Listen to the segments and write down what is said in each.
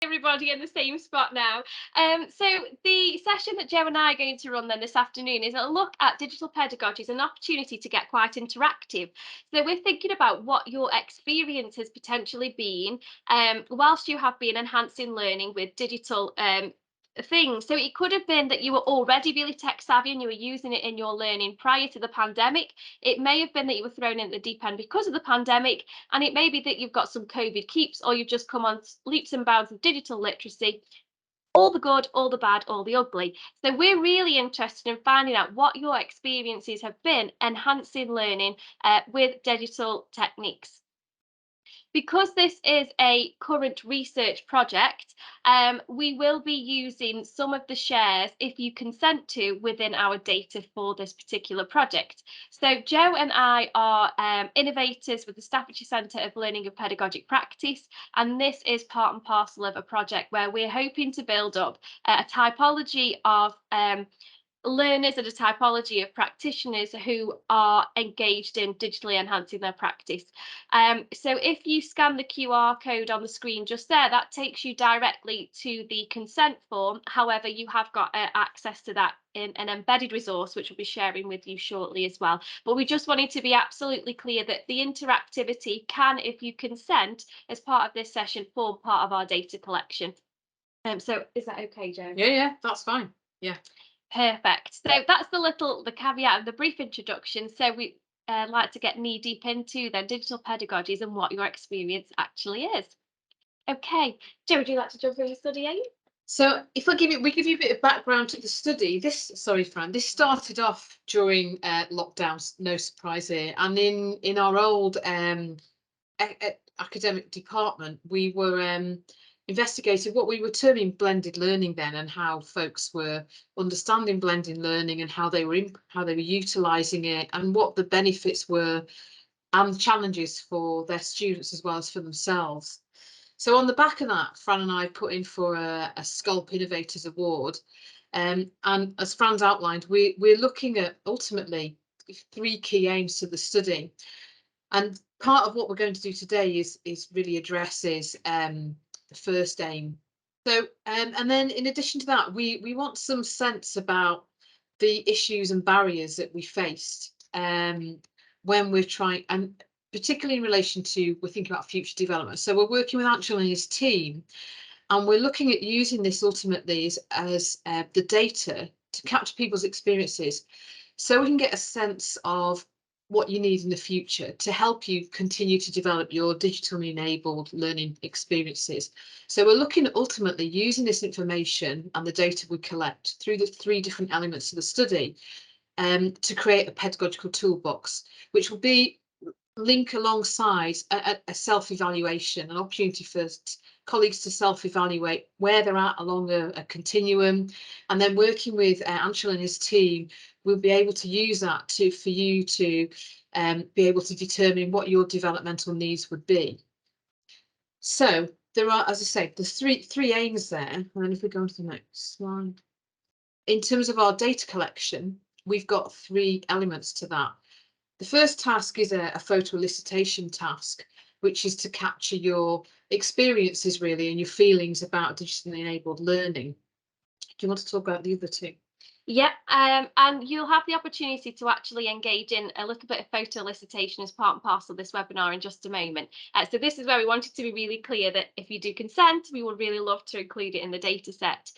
Everybody in the same spot now. So the session that Joe and I are going to run then this afternoon is a look at digital pedagogies, an opportunity to get quite interactive. So we're thinking about what your experience has potentially been whilst you have been enhancing learning with digital things. So it could have been that you were already really tech savvy and you were using it in your learning prior to the pandemic. It may have been that you were thrown in at the deep end because of the pandemic, and it may be that you've got some COVID keeps, or you've just come on leaps and bounds of digital literacy. All the good, all the bad, all the ugly. So we're really interested in finding out what your experiences have been enhancing learning with digital techniques. Because this is a current research project, we will be using some of the shares, if you consent to, within our data for this particular project. So Joe and I are innovators with the Staffordshire Centre of Learning and Pedagogic Practice, and this is part and parcel of a project where we're hoping to build up a typology of learners and a typology of practitioners who are engaged in digitally enhancing their practice. So if you scan the QR code on the screen just there, that takes you directly to the consent form. However, you have got access to that in an embedded resource, which we'll be sharing with you shortly as well. But we just wanted to be absolutely clear that the interactivity can, if you consent, as part of this session, form part of our data collection. So is that okay, Joe? Yeah, that's fine. Yeah. Perfect. So that's the caveat of the brief introduction. So we like to get knee deep into then digital pedagogies and what your experience actually is. Okay, Joe, would you like to jump in the study aid? So if we give you a bit of background to the study, sorry, Fran, this started off during lockdowns, no surprise here. And in our old academic department, we were investigated what we were terming blended learning then, and how folks were understanding blended learning and how they were utilising it, and what the benefits were and challenges for their students as well as for themselves. So on the back of that, Fran and I put in for a Sculp Innovators Award. And as Fran's outlined, we're looking at ultimately 3 key aims to the study. And part of what we're going to do today is really addresses the first aim. So, and then in addition to that, we want some sense about the issues and barriers that we faced when we're trying, and particularly in relation to, we're thinking about future development. So we're working with Angela and his team, and we're looking at using this ultimately as the data to capture people's experiences, so we can get a sense of what you need in the future to help you continue to develop your digitally enabled learning experiences. So we're looking at ultimately using this information and the data we collect through the 3 different elements of the study to create a pedagogical toolbox, which will be link alongside a self-evaluation, an opportunity for colleagues to self-evaluate where they're at along a continuum, and then working with Angela and his team, we'll be able to use that for you to be able to determine what your developmental needs would be. So there are, as I say, there's three aims there. And then if we go on to the next slide, in terms of our data collection, we've got 3 elements to that. The first task is a photo elicitation task, which is to capture your experiences really and your feelings about digitally enabled learning. Do you want to talk about the other 2? Yeah, and you'll have the opportunity to actually engage in a little bit of photo elicitation as part and parcel of this webinar in just a moment. So this is where we wanted to be really clear that if you do consent, we would really love to include it in the data set.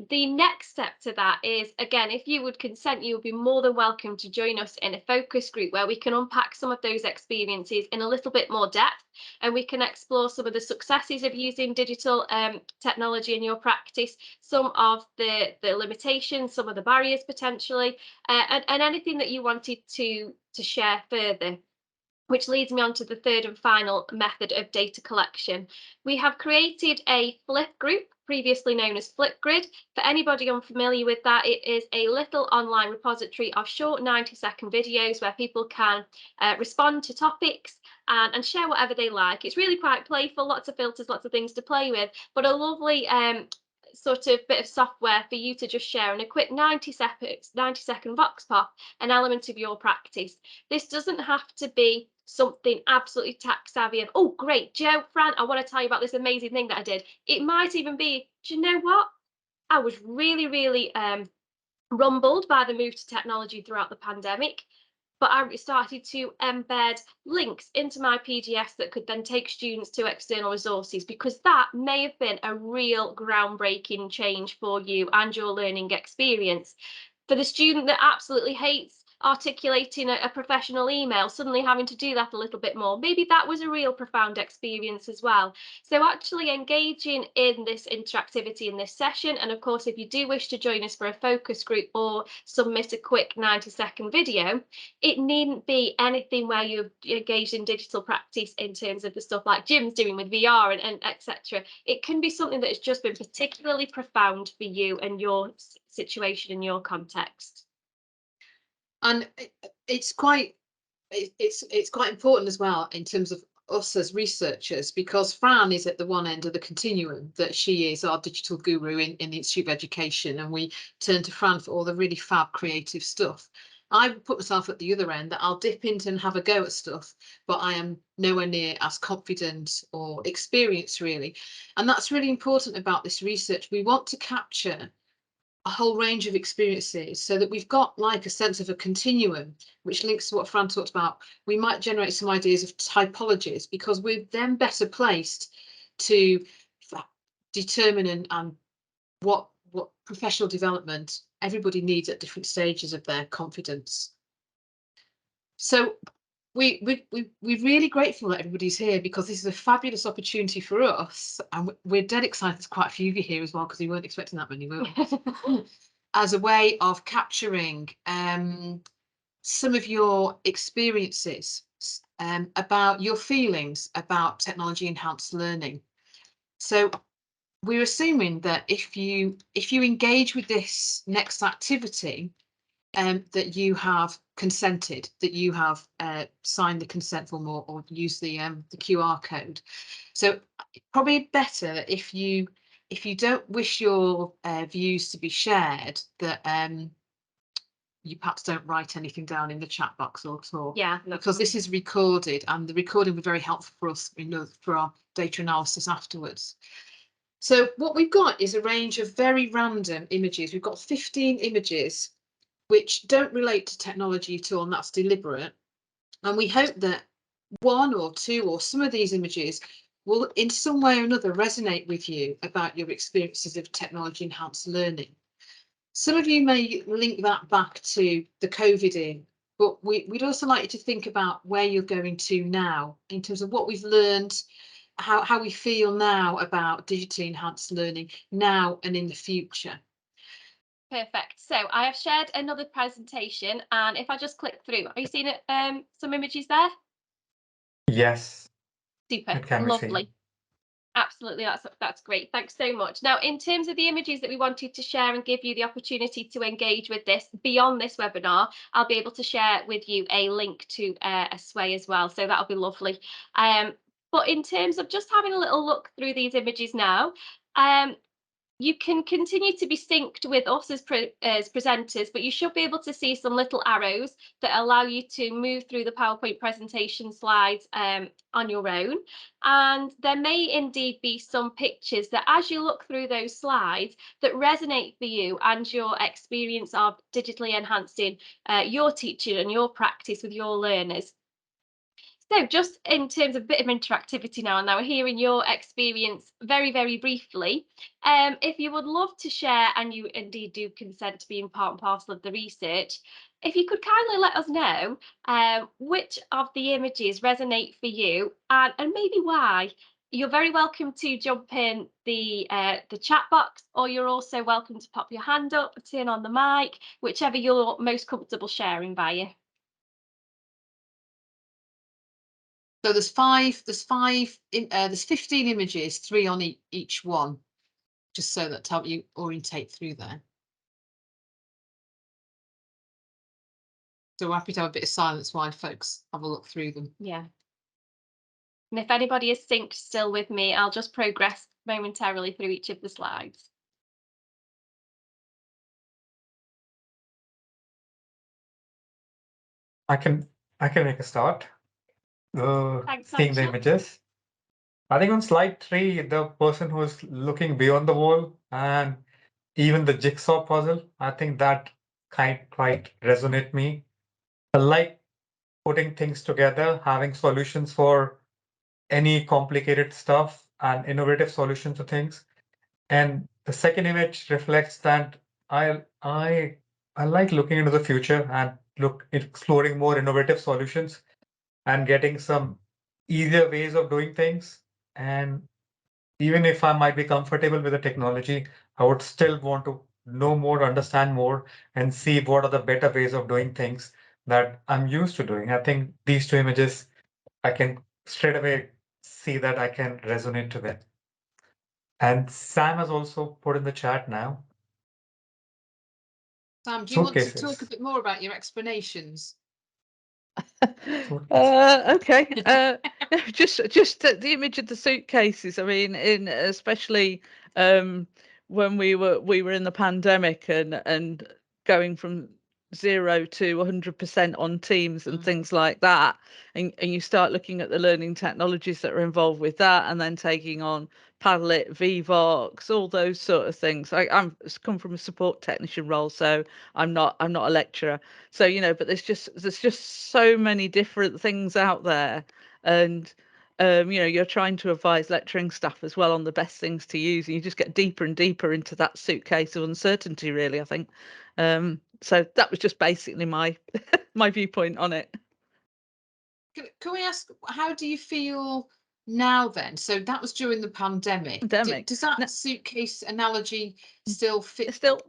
The next step to that is, again, if you would consent, you would be more than welcome to join us in a focus group where we can unpack some of those experiences in a little bit more depth, and we can explore some of the successes of using digital technology in your practice, some of the limitations, some of the barriers potentially, and anything that you wanted to share further. Which leads me on to the third and final method of data collection. We have created a flip group, previously known as Flipgrid. For anybody unfamiliar with that, it is a little online repository of short 90-second videos where people can respond to topics and share whatever they like. It's really quite playful, lots of filters, lots of things to play with, but a lovely sort of bit of software for you to just share in a quick 90-second vox pop an element of your practice. This doesn't have to be something absolutely tech savvy and, oh, great, Joe, Fran, I want to tell you about this amazing thing that I did. It might even be, do you know what? I was really, really rumbled by the move to technology throughout the pandemic. But I started to embed links into my PDFs that could then take students to external resources, because that may have been a real groundbreaking change for you and your learning experience. For the student that absolutely hates articulating a professional email, suddenly having to do that a little bit more, maybe that was a real profound experience as well. So actually engaging in this interactivity in this session, and of course if you do wish to join us for a focus group or submit a quick 90-second video, it needn't be anything where you're engaged in digital practice in terms of the stuff like Jim's doing with VR and etc. It can be something that has just been particularly profound for you and your situation and your context. And it's quite it's quite important as well in terms of us as researchers, because Fran is at the one end of the continuum, that she is our digital guru in the Institute of Education, and we turn to Fran for all the really fab creative stuff. I put myself at the other end, that I'll dip into and have a go at stuff, but I am nowhere near as confident or experienced really. And that's really important about this research. We want to capture a whole range of experiences so that we've got like a sense of a continuum, which links to what Fran talked about. We might generate some ideas of typologies, because we're then better placed to determine and what professional development everybody needs at different stages of their confidence. So we're really grateful that everybody's here, because this is a fabulous opportunity for us, and we're dead excited. There's quite a few of you here as well, because we weren't expecting that many, were we? As a way of capturing some of your experiences, about your feelings about technology enhanced learning. So we're assuming that if you engage with this next activity, that you have consented, that you have signed the consent form or used the QR code. So probably better that if you don't wish your views to be shared, that you perhaps don't write anything down in the chat box or at all. Yeah, because this is recorded, and the recording will be very helpful for us, for our data analysis afterwards. So what we've got is a range of very random images. We've got 15 images which don't relate to technology at all, and that's deliberate. And we hope that one or two or some of these images will in some way or another resonate with you about your experiences of technology enhanced learning. Some of you may link that back to the COVID in, but we'd also like you to think about where you're going to now in terms of what we've learned, how we feel now about digitally enhanced learning now and in the future. perfect. So I have shared another presentation, and if I just click through, are you seeing it, some images there? Yes, Super, it can be seen. lovely. Absolutely, that's great. Thanks so much. Now, in terms of the images that we wanted to share and give you the opportunity to engage with this beyond this webinar, I'll be able to share with you a link to a sway as well. So that'll be lovely. But in terms of just having a little look through these images now, you can continue to be synced with us as presenters, but you should be able to see some little arrows that allow you to move through the PowerPoint presentation slides on your own. And there may indeed be some pictures that, as you look through those slides, that resonate for you and your experience of digitally enhancing your teaching and your practice with your learners. So just in terms of a bit of interactivity now hearing your experience very, very briefly, if you would love to share, and you indeed do consent to being part and parcel of the research, if you could kindly let us know which of the images resonate for you, and maybe why. You're very welcome to jump in the chat box, or you're also welcome to pop your hand up, turn on the mic, whichever you're most comfortable sharing via. So there's 15 images, 3 on each one, just so that to help you orientate through there. So we're happy to have a bit of silence while folks have a look through them. Yeah. And if anybody is synced still with me, I'll just progress momentarily through each of the slides. I can make a start. Thanks, seeing the Aisha. images. I think on slide 3, the person who's looking beyond the wall and even the jigsaw puzzle, I think that quite resonate me. I like putting things together, having solutions for any complicated stuff and innovative solutions to things. And the second image reflects that I I I like looking into the future and exploring more innovative solutions and getting some easier ways of doing things. And even if I might be comfortable with the technology, I would still want to know more, understand more, and see what are the better ways of doing things that I'm used to doing. I think these two images, I can straight away see that I can resonate to them. And Sam has also put in the chat now Sam, do you want to talk a suitcases. bit more about your explanations? Okay. Just the image of the suitcases. I mean, in especially when we were in the pandemic and going from 0 to 100% on Teams and things like that, and you start looking at the learning technologies that are involved with that, and then taking on Padlet, Vivox, all those sort of things. I'm come from a support technician role, so I'm not a lecturer. So but there's just so many different things out there, and you're trying to advise lecturing staff as well on the best things to use, and you just get deeper and deeper into that suitcase of uncertainty, really, I think. So that was just basically my my viewpoint on it. Can we ask, how do you feel now then? So that was during the pandemic. Does that suitcase analogy still fit? Still,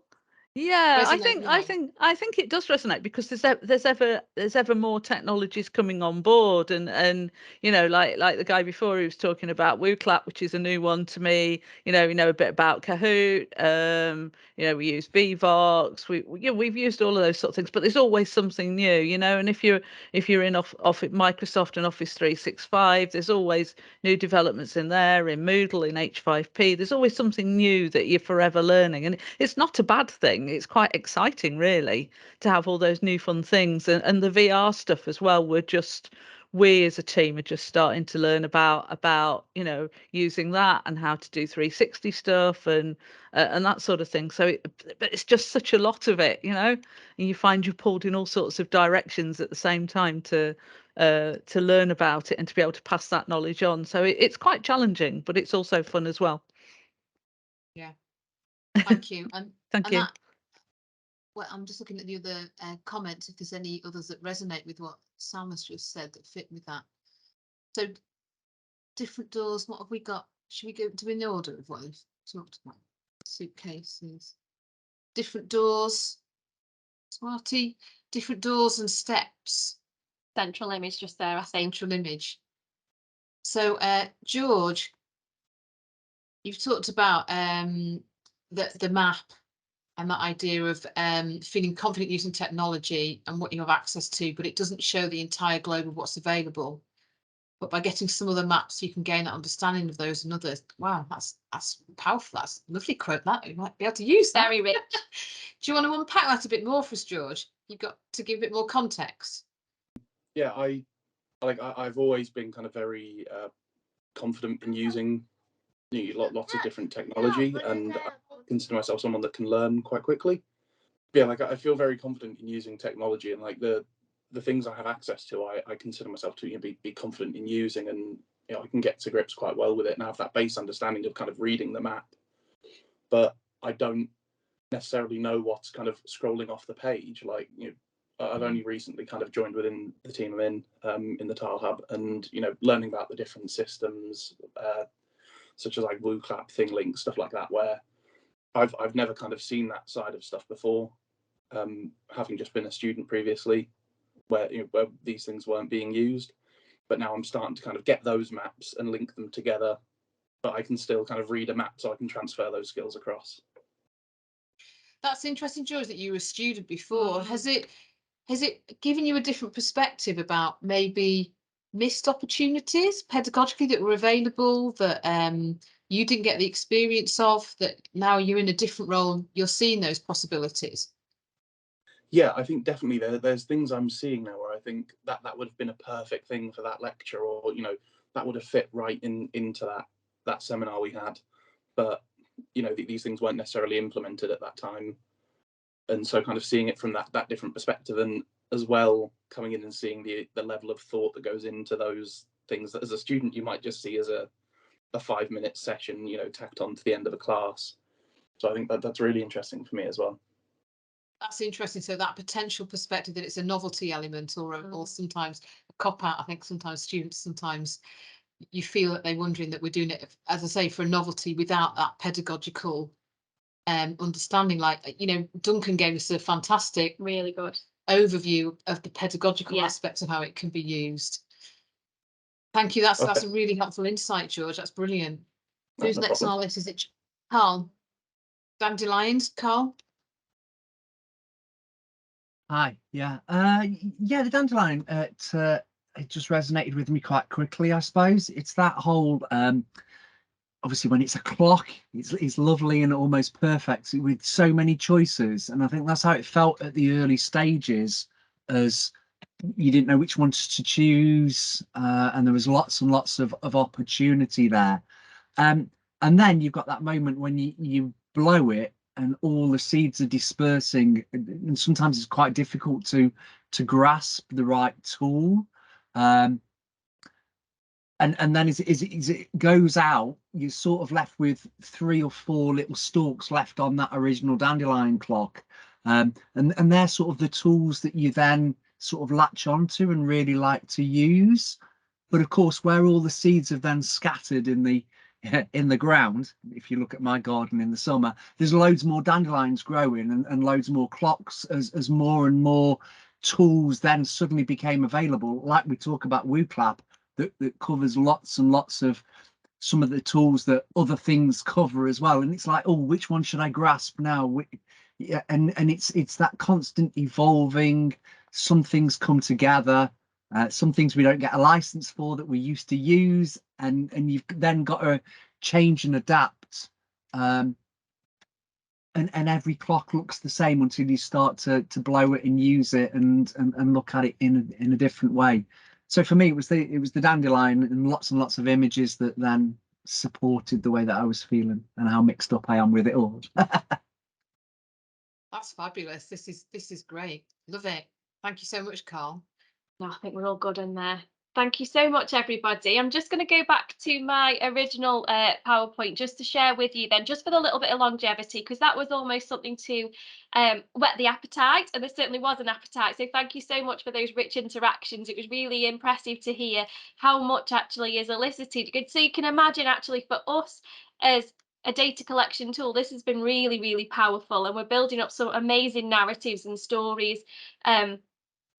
yeah, I resonate think now? I think it does resonate, because there's ever more technologies coming on board, and like the guy before who was talking about WooClap, which is a new one to me. We know a bit about Kahoot. We use Vivox. We've used all of those sort of things, but there's always something new. And if you're in Microsoft and Office 365, there's always new developments in there, in Moodle, in H5P. There's always something new that you're forever learning, and it's not a bad thing. It's quite exciting, really, to have all those new fun things, and the VR stuff as well. We as a team are just starting to learn about using that and how to do 360 stuff and that sort of thing. But it's just such a lot of it, and you find you're pulled in all sorts of directions at the same time to learn about it and to be able to pass that knowledge on. So it's quite challenging, but it's also fun as well. Yeah, thank you. And Thank you. Well, I'm just looking at the other comments, if there's any others that resonate with what Sam has just said that fit with that. So different doors, what have we got? Should we go to in order of what we've talked about? Suitcases, different doors, Smarty, different doors and steps. Central image just there, I think. Central image. So George, you've talked about the map and that idea of feeling confident using technology and what you have access to, but it doesn't show the entire globe of what's available. But by getting some of the maps, you can gain that understanding of those and others. Wow, that's powerful. That's a lovely quote. That you might be able to use that. Very rich. Do you want to unpack that a bit more for us, George? You've got to give a bit more context. Yeah, I've always been kind of very confident in using lots of different technology, and I consider myself someone that can learn quite quickly. Yeah, I feel very confident in using technology, and the things I have access to, I consider myself to be confident in using, and I can get to grips quite well with it and have that base understanding of kind of reading the map. But I don't necessarily know what's kind of scrolling off the page. I've only recently kind of joined within the team I'm in the Tile Hub, and learning about the different systems, such as like WooClap, ThingLink, stuff like that, where I've never kind of seen that side of stuff before, having just been a student previously, where these things weren't being used. But now I'm starting to kind of get those maps and link them together, but I can still kind of read a map, so I can transfer those skills across. That's interesting, George, that you were a student before. Has it given you a different perspective about maybe missed opportunities pedagogically that were available that you didn't get the experience of, that now you're in a different role, you're seeing those possibilities? Yeah, I think definitely there's things I'm seeing now where I think that would have been a perfect thing for that lecture, or that would have fit right into that seminar we had. But these things weren't necessarily implemented at that time, and so kind of seeing it from that different perspective, and as well coming in and seeing the level of thought that goes into those things that as a student you might just see as a 5-minute session, tacked on to the end of a class. So I think that's really interesting for me as well. That's interesting. So that potential perspective that it's a novelty element, or sometimes a cop out. I think sometimes students, you feel that they're wondering that we're doing it, as I say, for a novelty without that pedagogical understanding. Like, Duncan gave us a fantastic, really good overview of the pedagogical aspects of how it can be used. Thank you. That's a really helpful insight, George. That's brilliant. Who's next on our list? Is it Carl? Dandelions, Carl? Hi, yeah, the dandelion. It just resonated with me quite quickly. I suppose it's that whole. Obviously, when it's a clock, it's lovely and almost perfect with so many choices, and I think that's how it felt at the early stages, as you didn't know which ones to choose, and there was lots and lots of opportunity there. And then you've got that moment when you blow it and all the seeds are dispersing, and sometimes it's quite difficult to grasp the right tool. And then as it goes out, you're sort of left with 3 or 4 little stalks left on that original dandelion clock. And they're sort of the tools that you then sort of latch onto and really like to use. But of course, where all the seeds have then scattered in the ground, if you look at my garden in the summer, there's loads more dandelions growing and loads more clocks as more and more tools then suddenly became available. Like we talk about WooClap, that covers lots and lots of some of the tools that other things cover as well. And it's like, oh, which one should I grasp now? Yeah, and it's that constant evolving. Some things come together. Some things we don't get a license for that we used to use, and you've then got to change and adapt. And every clock looks the same until you start to blow it and use it and look at it in a different way. So for me, it was the dandelion and lots of images that then supported the way that I was feeling and how mixed up I am with it all. That's fabulous. This is great. Love it. Thank you so much, Carl. No, I think we're all good in there. Thank you so much, everybody. I'm just going to go back to my original PowerPoint just to share with you then, just for the little bit of longevity, because that was almost something to whet the appetite, and there certainly was an appetite. So thank you so much for those rich interactions. It was really impressive to hear how much actually is elicited. So you can imagine actually for us as a data collection tool, this has been really, really powerful, and we're building up some amazing narratives and stories.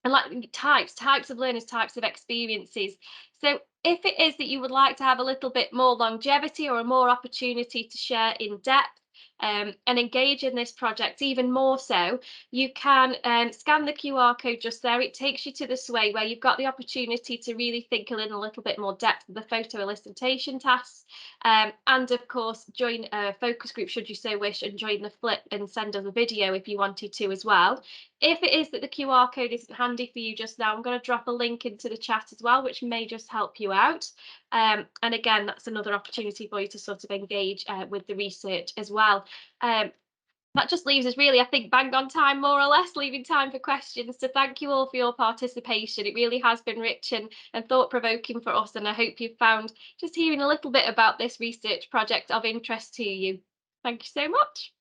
And like types of learners, types of experiences. So if it is that you would like to have a little bit more longevity or a more opportunity to share in depth and engage in this project even more so, you can scan the QR code just there. It takes you to the sway where you've got the opportunity to really think in a little bit more depth of the photo elicitation tasks, and of course join a focus group should you so wish, and join the flip and send us a video if you wanted to as well. If it is that the QR code isn't handy for you just now, I'm going to drop a link into the chat as well, which may just help you out. And again, that's another opportunity for you to sort of engage with the research as well. That just leaves us really, I think, bang on time, more or less, leaving time for questions. So thank you all for your participation. It really has been rich and thought-provoking for us, and I hope you've found just hearing a little bit about this research project of interest to you. Thank you so much.